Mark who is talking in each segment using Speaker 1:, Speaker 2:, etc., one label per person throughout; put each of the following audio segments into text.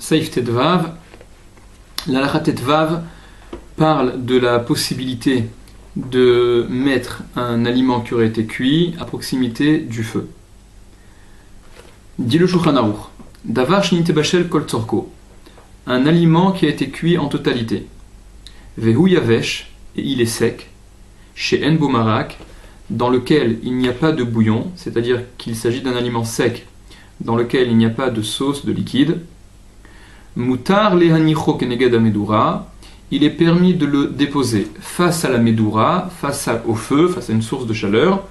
Speaker 1: Saif Tetvav, l'Alakha Tetvav parle de la possibilité de mettre un aliment qui aurait été cuit à proximité du feu. Dit le Shulchan Aruch, Davar shnite bashel kol tzorko, un aliment qui a été cuit en totalité. Vehu yavesh, et il est sec, chez En Bomarak, dans lequel il n'y a pas de bouillon, c'est-à-dire qu'il s'agit d'un aliment sec, dans lequel il n'y a pas de sauce, de liquide. Mutar lehanicho keneged amedura, il est permis de le déposer face à la medura, au feu, face à une source de chaleur.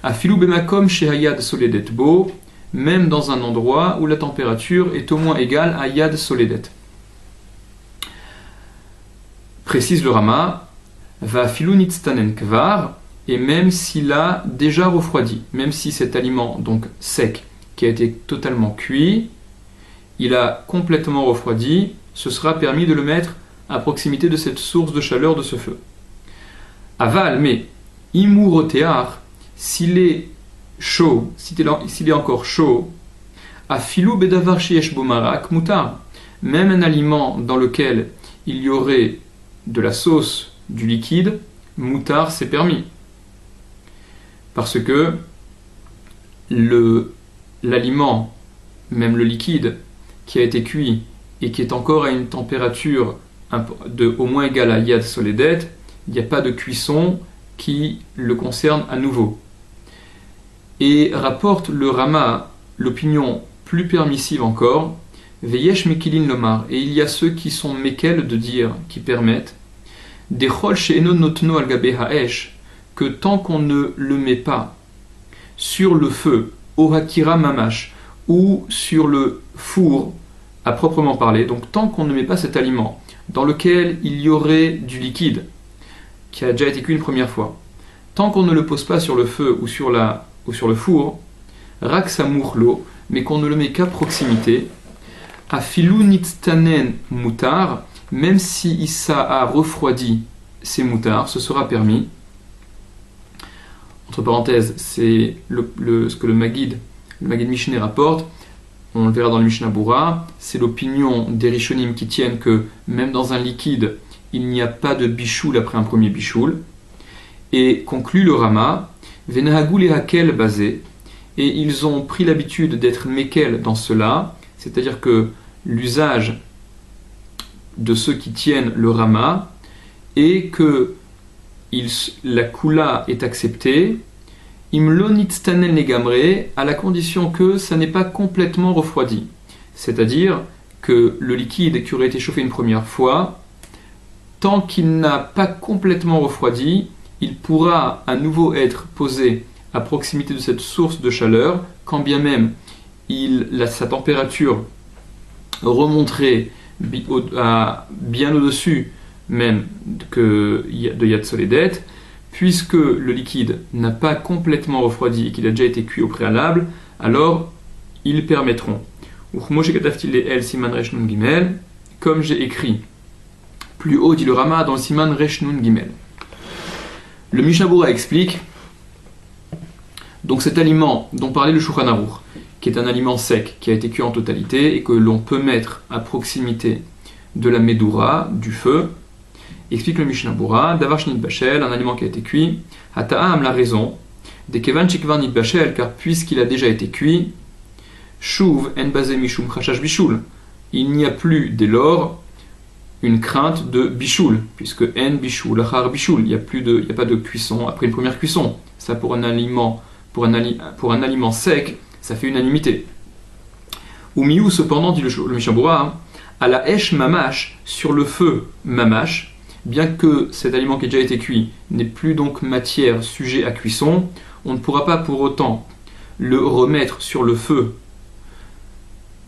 Speaker 1: Afilu bemakom shehayad soledet bo, même dans un endroit où la température est au moins égale à yad soledet. Précise le Rama, va afilu nitztanen kvar, et même s'il a déjà refroidi, même si cet aliment donc sec, qui a été totalement cuit, il a complètement refroidi, ce sera permis de le mettre à proximité de cette source de chaleur de ce feu. Aval, mais imurotear, s'il est chaud, s'il est encore chaud, afilu bedavar sheyesh bo marak mutar, même un aliment dans lequel il y aurait de la sauce, du liquide, mutar, c'est permis. Parce que l'aliment, même le liquide, qui a été cuit et qui est encore à une température au moins égale à yad soledet, il n'y a pas de cuisson qui le concerne à nouveau. Et rapporte le Rama l'opinion plus permissive encore, Veyesh mekilin lomar, et il y a ceux qui sont mekel de dire, qui permettent, Dechol she'eno notno al gabe ha'esh, que tant qu'on ne le met pas sur le feu, au hakira mamash, ou sur le four à proprement parler, donc tant qu'on ne met pas cet aliment dans lequel il y aurait du liquide qui a déjà été cuit une première fois, tant qu'on ne le pose pas sur le feu ou sur le four, rak samurlo, mais qu'on ne le met qu'à proximité, afilu nitztanen mutar, même si ça a refroidi ces moutards, ce sera permis. Entre parenthèses, c'est ce que le Maggid Mishneh rapporte, on le verra dans le Mishnah Bura, c'est l'opinion des Rishonim qui tiennent que même dans un liquide, il n'y a pas de bichoul après un premier bichoul. Et conclut le Rama, Venahagu lehakel basé, et ils ont pris l'habitude d'être mekel dans cela, c'est-à-dire que l'usage de ceux qui tiennent le Rama est que la kula est acceptée, imlonitztanel negamre, à la condition que ça n'est pas complètement refroidi. C'est-à-dire que le liquide qui aurait été chauffé une première fois, tant qu'il n'a pas complètement refroidi, il pourra à nouveau être posé à proximité de cette source de chaleur, quand bien même sa température remonterait bien au-dessus même de yad soledet, puisque le liquide n'a pas complètement refroidi et qu'il a déjà été cuit au préalable, alors ils permettront. Comme j'ai écrit plus haut, dit le Rama, dans le Siman Resh Nun Gimel. Le Mishnah Bura explique, donc cet aliment dont parlait le Shulchan Aruch, qui est un aliment sec, qui a été cuit en totalité et que l'on peut mettre à proximité de la medura, du feu, explique le Mishnah Bura, Davar shnit bashel, un aliment qui a été cuit, Hata'am la raison, des kevan shikvar nit bashel, car puisqu'il a déjà été cuit, Shuv en basé mishum chashash bishul, il n'y a plus dès lors une crainte de bishul, puisque en bishul, achar bishul, il n'y a pas de cuisson après une première cuisson. Ça pour un aliment sec, ça fait unanimité. Ou miou cependant, dit le Mishnah Bura, à la esh mamash, sur le feu mamash, bien que cet aliment qui a déjà été cuit n'est plus donc matière sujet à cuisson, on ne pourra pas pour autant le remettre sur le feu,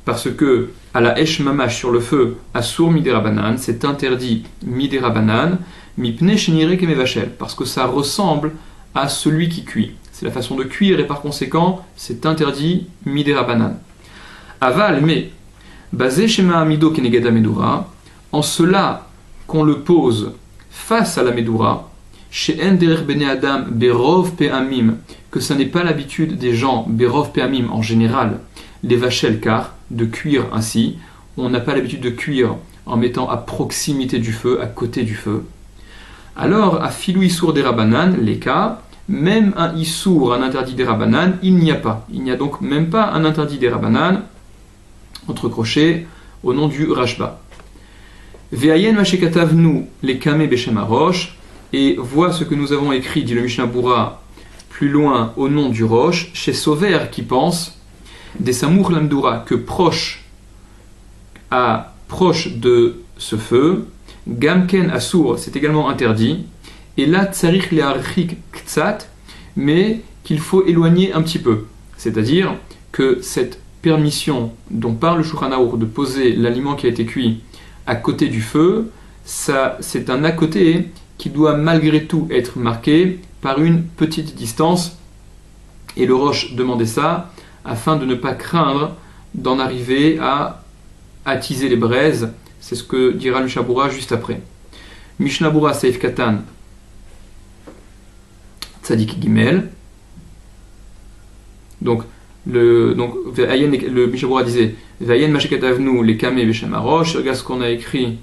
Speaker 1: parce que à la esh mamash, sur le feu, asur miderabanan, c'est interdit miderabanan, mipne shenire kemevachel, parce que ça ressemble à celui qui cuit. C'est la façon de cuire et par conséquent, c'est interdit miderabanan. Aval, mais basé shema amido keneged medura, en cela qu'on le pose face à la medura, chez en derer bene adam berov pe'amim, que ça n'est pas l'habitude des gens berov pe'amim en général, les vachel car de cuire ainsi, on n'a pas l'habitude de cuire en mettant à proximité du feu, à côté du feu. Alors, à filou issour des rabanan, les cas, même un issour, un interdit des rabanan, il n'y a pas. Il n'y a donc même pas un interdit des rabanan, entre crochets, au nom du Rashba. Ve'ayen mashekatavnu les kame beshem harosh, et vois ce que nous avons écrit, dit le Mishnah Bura, plus loin au nom du Roche, chez Sover qui pense, des samour lamdoura, que proche de ce feu, gamken assour, c'est également interdit, et là tsarich le'archik ktsat, mais qu'il faut éloigner un petit peu. C'est-à-dire que cette permission dont parle le Shulchan Arour de poser l'aliment qui a été cuit à côté du feu, ça, c'est un à côté qui doit malgré tout être marqué par une petite distance. Et le Roche demandait ça afin de ne pas craindre d'en arriver à attiser les braises. C'est ce que dira le Mishnah Bura juste après. Mishnah Bura Seif Katan Tzadik Gimel. Donc le Mishnah Bura disait Vayen Mashekatavnu les Kame Beshem Harosh. Regarde ce qu'on a écrit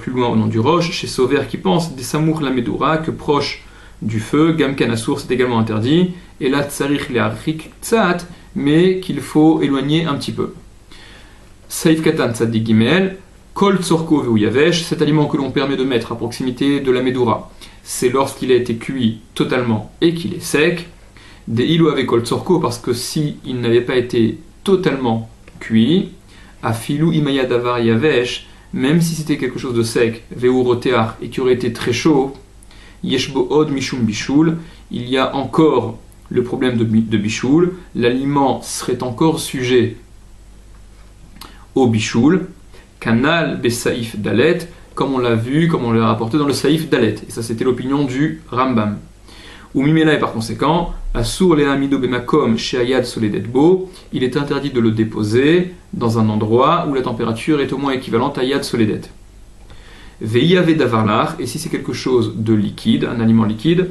Speaker 1: plus loin au nom du Roche, chez Sover qui pense des Samour la Medura, que proche du feu, Gamken Assour c'est également interdit, et là Tsarich Le'archik Tzat, mais qu'il faut éloigner un petit peu. Saif Katan Tzadik Gimel, Kol Tzorko Veu Yavesh, cet aliment que l'on permet de mettre à proximité de la Medura, c'est lorsqu'il a été cuit totalement et qu'il est sec. Des Ilo avec Kol Tzorko, parce que si il n'avait pas été totalement cuit, à Filou Imaya Davar Yavesh, même si c'était quelque chose de sec, Veu Rotear, et qui aurait été très chaud, Yeshbo Od Mishum Bishul, il y a encore le problème de Bishul, l'aliment serait encore sujet au Bishul, Kanal Besaïf Dalet, comme on l'a vu, comme on l'a rapporté dans le Saïf Dalet, et ça c'était l'opinion du Rambam. Ou Mimela, et par conséquent, Asur le Hamido Bemakom Sheayad Soledetbo, il est interdit de le déposer dans un endroit où la température est au moins équivalente à Yad Soledet. Veiyave Davarlar, et si c'est quelque chose de liquide, un aliment liquide,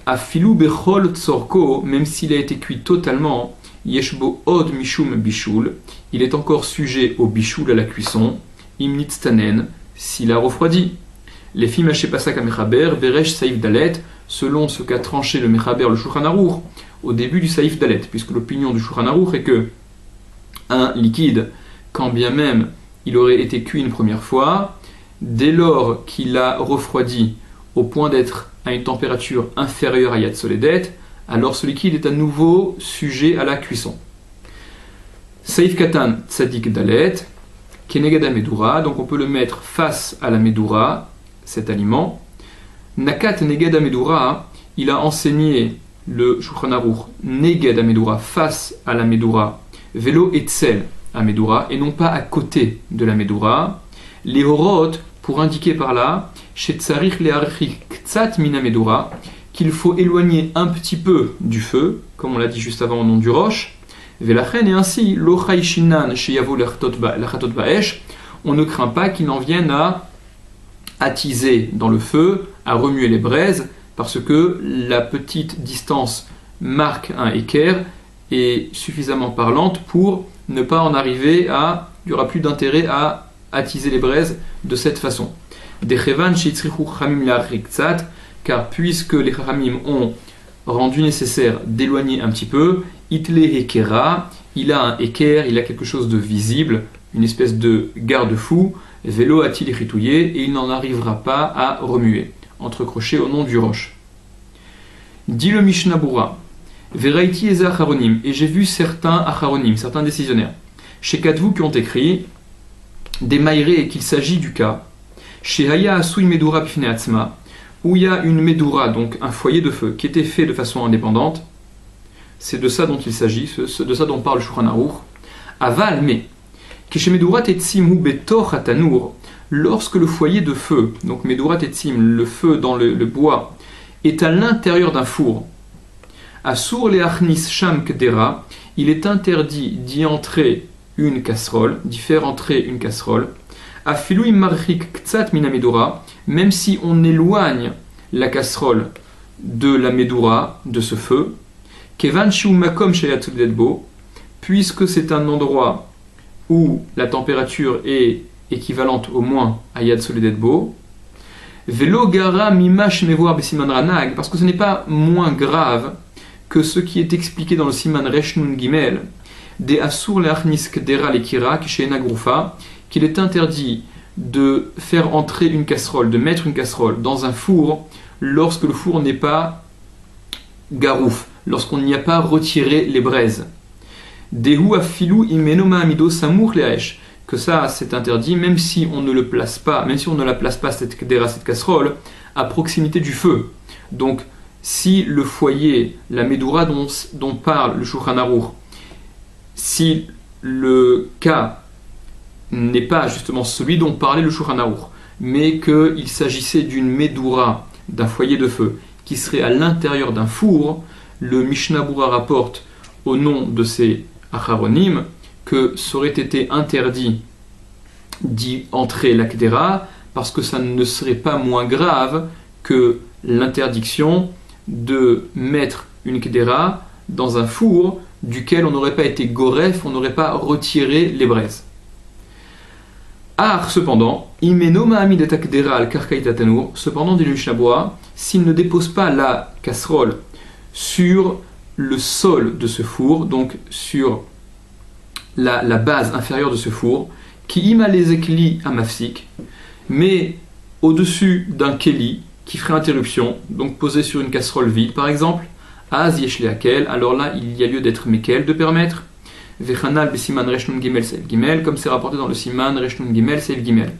Speaker 1: Afilou Bechol Tzorko, même s'il a été cuit totalement, Yeshbo Od Mishum Bishul, il est encore sujet au Bishul à la cuisson, Imnitztanen, s'il a refroidi. Les films Pasak Mechaber, Veresh Saïf Dalet, selon ce qu'a tranché le Mechaber, le Shulchan Arour, au début du Saïf Dalet, puisque l'opinion du Shulchan Arour est que un liquide, quand bien même il aurait été cuit une première fois, dès lors qu'il a refroidi au point d'être à une température inférieure à Yad Soledet, alors ce liquide est à nouveau sujet à la cuisson. Saïf Katan Tzadik Dalet, Kenegada Medura, donc on peut le mettre face à la Medura, cet aliment. Nakat Negada Medura, il a enseigné le Shulchan Arour Negada Medura, face à la Medura, Velo Etzel à Medura, et non pas à côté de la Medura. Les Horot, pour indiquer par là, chez Tsarich Le'archik Ktsat Mina Medura, qu'il faut éloigner un petit peu du feu, comme on l'a dit juste avant au nom du Roche. Velachen, et ainsi, Lochai Shinan Sheyavo Lachatot Baesh, on ne craint pas qu'il en vienne à attiser dans le feu, à remuer les braises, parce que la petite distance marque un équerre est suffisamment parlante pour ne pas en arriver à... Il n'y aura plus d'intérêt à attiser les braises de cette façon. Car puisque les Chachamim ont rendu nécessaire d'éloigner un petit peu, Itle Hekera, il a un équerre, il a quelque chose de visible, une espèce de garde-fou, Vélo a-t-il ritouillé, et il n'en arrivera pas à remuer. Entre crochets au nom du Roche. Dit le Mishnah Bura, Veraiti Eza Acharonim, et j'ai vu certains Acharonim, certains décisionnaires, chez Katvu qui ont écrit, des maïrés qu'il s'agit du cas, chez Haya Asui Medura Pifne Atzma, où il y a une Medura, donc un foyer de feu, qui était fait de façon indépendante. C'est de ça dont il s'agit, de ça dont parle Shulchan Arour. Aval, mais, Keshe Medura Tetsim ou Betor Hatanour, lorsque le foyer de feu, donc Medura Tetsim, le feu dans le bois, est à l'intérieur d'un four, Asur Leachnis Sham Kedera, il est interdit d'y entrer une casserole, d'y faire entrer une casserole, Afilou Immarchik Ktsat Mina Medura, même si on éloigne la casserole de la Medura, de ce feu, Kevan Shiu Makom Sheyat Soledetbo, puisque c'est un endroit où la température est équivalente au moins à Yad Soledet Bo. Velo gara mimash mevoir besiman ranag, parce que ce n'est pas moins grave que ce qui est expliqué dans le siman Resh Nun Gimel, des asur leachnis kdera lekira kisheena grufa, qu'il est interdit de faire entrer une casserole, de mettre une casserole dans un four lorsque le four n'est pas garouf, lorsqu'on n'y a pas retiré les braises. Dehu afilu imenoma amido samour leaesh, que ça c'est interdit même si on ne le place pas, même si on ne la place pas cette casserole à proximité du feu. Donc si le foyer, la medoura dont parle le Shulchan Aruch, si le cas n'est pas justement celui dont parlait le Shulchan Aruch, mais qu'il s'agissait d'une medoura, d'un foyer de feu, qui serait à l'intérieur d'un four, le Mishnah Bura rapporte au nom de ces acharonim que ça aurait été interdit d'y entrer la kdera parce que ça ne serait pas moins grave que l'interdiction de mettre une kdera dans un four duquel on n'aurait pas été goref, on n'aurait pas retiré les braises. Cependant, cependant, dit le Mishnah Bura, s'il ne dépose pas la casserole sur le sol de ce four, donc sur la base inférieure de ce four, qui ima les ekli à mafsik, mais au-dessus d'un keli qui ferait interruption, donc posé sur une casserole vide par exemple, az yesh leakel, alors là il y a lieu d'être mekel, de permettre, vechanal besiman resh nun gimel seif gimel, comme c'est rapporté dans le siman resh nun gimel seif gimel.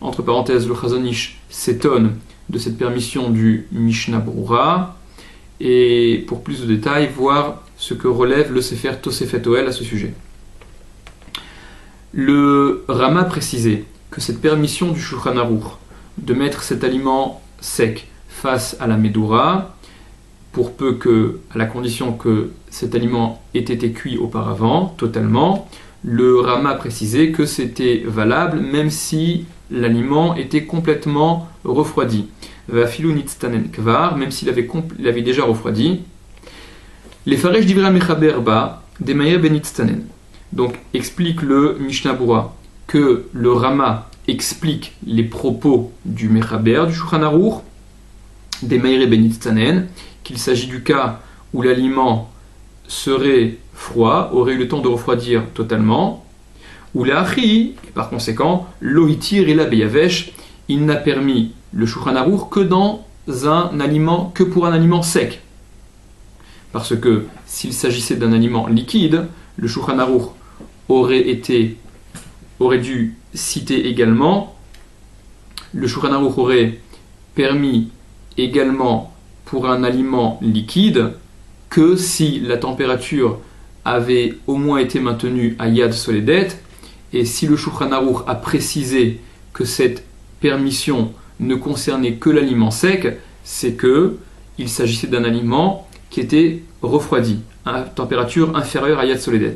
Speaker 1: Entre parenthèses, le Chazon Ish s'étonne de cette permission du Mishnah Brura, et pour plus de détails, voir ce que relève le Sefer Tosefet Ohel à ce sujet. Le Rama précisait que cette permission du Shulchan Aruch de mettre cet aliment sec face à la Medoura, pour peu que, à la condition que cet aliment ait été cuit auparavant, totalement, le Rama précisait que c'était valable même si l'aliment était complètement refroidi. Vafilu nitztanen kvar, même s'il avait déjà refroidi. Les faresh divra mechaber ba, demayer benitztanen. Donc, explique le Mishnah Bura que le Rama explique les propos du Mechaber, du Shulchan Aruch, des Meire Benitztanen, qu'il s'agit du cas où l'aliment serait froid, aurait eu le temps de refroidir totalement, ou l'Achi, et par conséquent, l'Ohitir et la Beyavesh, il n'a permis le Shulchan Aruch que pour un aliment sec. Parce que s'il s'agissait d'un aliment liquide, le Shulchan Aruch aurait dû citer également, le Shulchan Aruch aurait permis également pour un aliment liquide que si la température avait au moins été maintenue à Yad Soledet, et si le Shulchan Aruch a précisé que cette permission ne concernait que l'aliment sec, c'est que il s'agissait d'un aliment qui était refroidi à température inférieure à Yad Soledet.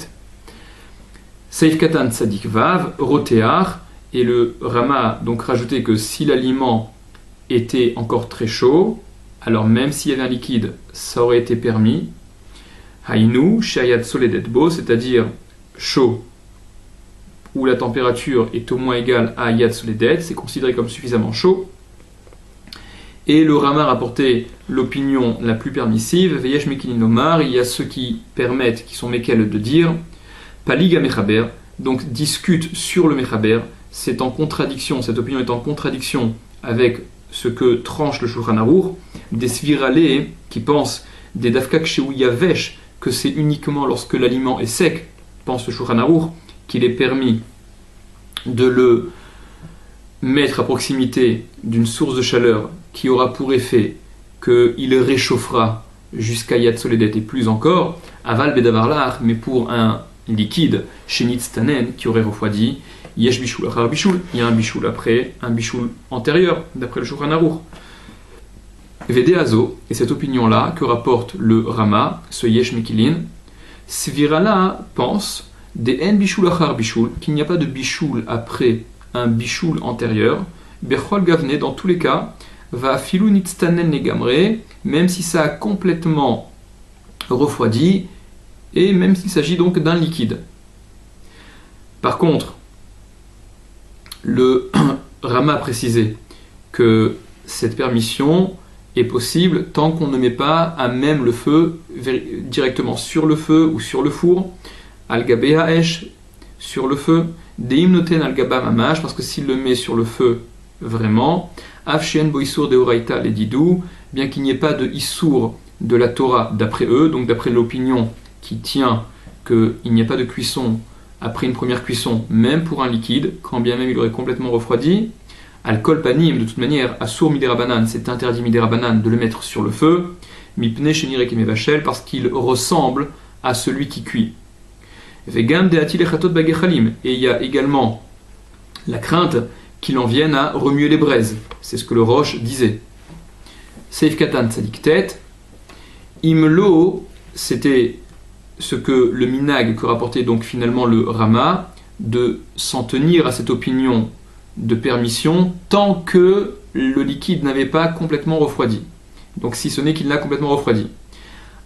Speaker 1: Seif Katan Tzadik Vav, Rotéar, et le Rama a donc rajouté que si l'aliment était encore très chaud, alors même s'il y avait un liquide, ça aurait été permis. Haïnu, Shayad Soledet Bo, c'est-à-dire chaud, où la température est au moins égale à Yad Soledet, c'est considéré comme suffisamment chaud. Et le Rama a rapporté l'opinion la plus permissive, Veyesh Mekilin Lomar, il y a ceux qui permettent, qui sont Mekel de dire, Paliga Mechaber, donc discute sur le Mechaber, c'est en contradiction, cette opinion est en contradiction avec ce que tranche le Shulchan Aruch, des Sviralé qui pensent, des Dafkak Sheouyavesh, que c'est uniquement lorsque l'aliment est sec, pense le Shulchan Aruch, qu'il est permis de le mettre à proximité d'une source de chaleur qui aura pour effet qu'il réchauffera jusqu'à Yad Soledet et plus encore, Aval Bedavarlar, mais pour un liquide, Shenitztanen, qui aurait refroidi, Yesh Bishul Achar Bishul, il y a un Bishul après, un Bishul antérieur, d'après le Shulchan Aruch. Vede Azo, et cette opinion-là que rapporte le Rama, ce Yesh Mekilin, Svirala pense des En Bishul Achar Bishul, qu'il n'y a pas de Bishul après un Bishul antérieur, Bechol Gavne, dans tous les cas, va Filu Nitztanen Negamre, même si ça a complètement refroidi, et même s'il s'agit donc d'un liquide. Par contre, le Rama a précisé que cette permission est possible tant qu'on ne met pas à même le feu directement sur le feu ou sur le four, al-gabé ha'esh, sur le feu, deim noten al-gaba mamash, parce que s'il le met sur le feu vraiment, afshien bo issour de oraita les didou, bien qu'il n'y ait pas de issour de la Torah d'après eux, donc d'après l'opinion qui tient qu'il n'y a pas de cuisson après une première cuisson, même pour un liquide, quand bien même il aurait complètement refroidi, al-kol panim, de toute manière, assour miderabanan, c'est interdit miderabanan de le mettre sur le feu, mipne shenirek emevachel, parce qu'il ressemble à celui qui cuit. Vegam deatil echatot bagechalim, et il y a également la crainte qu'il en vienne à remuer les braises. C'est ce que le Roche disait. Seif katan tzadik tet, imlo, c'était ce que le minag que rapportait donc finalement le Rama, de s'en tenir à cette opinion de permission tant que le liquide n'avait pas complètement refroidi. Donc si ce n'est qu'il n'a complètement refroidi.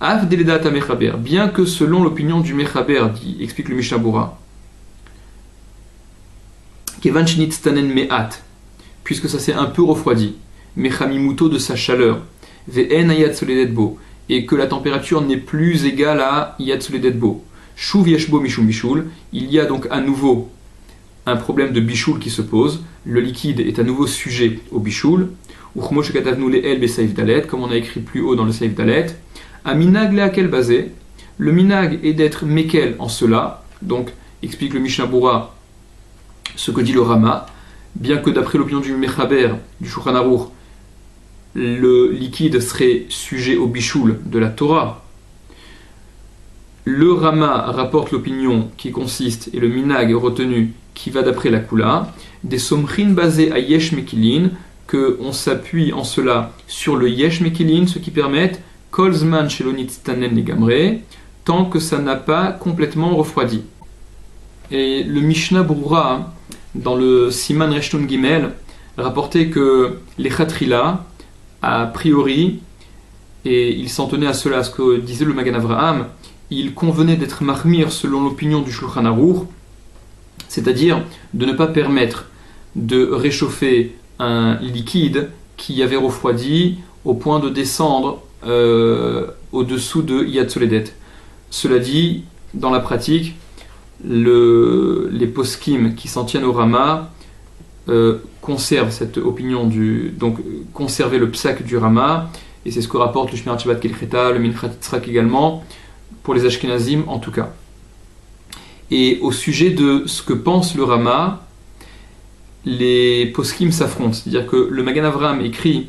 Speaker 1: Af deledat mechaber, bien que selon l'opinion du mechaber, explique le Mishnah Bura, kevan shnit tanen me'at, puisque ça s'est un peu refroidi, mechamimuto de sa chaleur, ve'en ayat soledetbo, et que la température n'est plus égale à yat soledetbo. Shuv yeshbo mishum bishul, il y a donc à nouveau un problème de bichoul qui se pose, le liquide est à nouveau sujet au bichoul, comme on a écrit plus haut dans le Seif Dalet, à minag leakel basé, le minag est d'être mekel en cela, donc explique le Mishnah Bura ce que dit le Rama, bien que d'après l'opinion du Mechaber, du Shulchan Aruch, le liquide serait sujet au bichoul de la Torah. Le Rama rapporte l'opinion qui consiste, et le minag retenu, qui va d'après la Kula, des somrin basés à yesh mekilin, qu'on s'appuie en cela sur le yesh mekilin, ce qui permet kolzman shelonit tanen negamre, tant que ça n'a pas complètement refroidi. Et le Mishnah Brura, dans le Siman Reshtun Gimel, rapportait que les Khatrila, a priori, et il s'en tenait à cela, à ce que disait le Magan Avraham, il convenait d'être mahmir selon l'opinion du Shulchan Aruch, c'est-à-dire de ne pas permettre de réchauffer un liquide qui avait refroidi au point de descendre au-dessous de Yad Soledet. Cela dit, dans la pratique, les poskim qui s'en tiennent au Rama conservent cette opinion donc conserver le psak du Rama, et c'est ce que rapporte le Shmirat Shabbat Kelcheta, le Minchat Yitzhak également, pour les Ashkenazim en tout cas. Et au sujet de ce que pense le Rama, les poskim s'affrontent. C'est-à-dire que le Magan Avraham écrit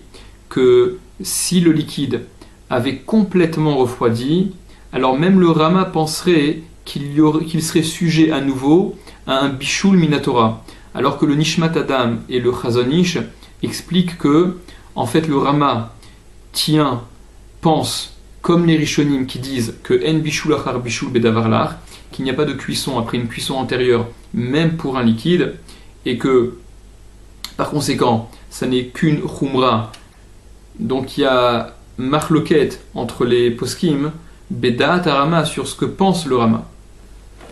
Speaker 1: que si le liquide avait complètement refroidi, alors même le Rama penserait qu'il serait sujet à nouveau à un bichoul minatora. Alors que le Nishmat Adam et le Chazon Ish expliquent que, en fait, le Rama pense, comme les Rishonim qui disent que en bichoul achar bichoul bedavarlar, qu'il n'y a pas de cuisson après une cuisson antérieure, même pour un liquide, et que, par conséquent, ça n'est qu'une khumra. Donc il y a marloquette entre les poskim, Bedat Rama sur ce que pense le Rama.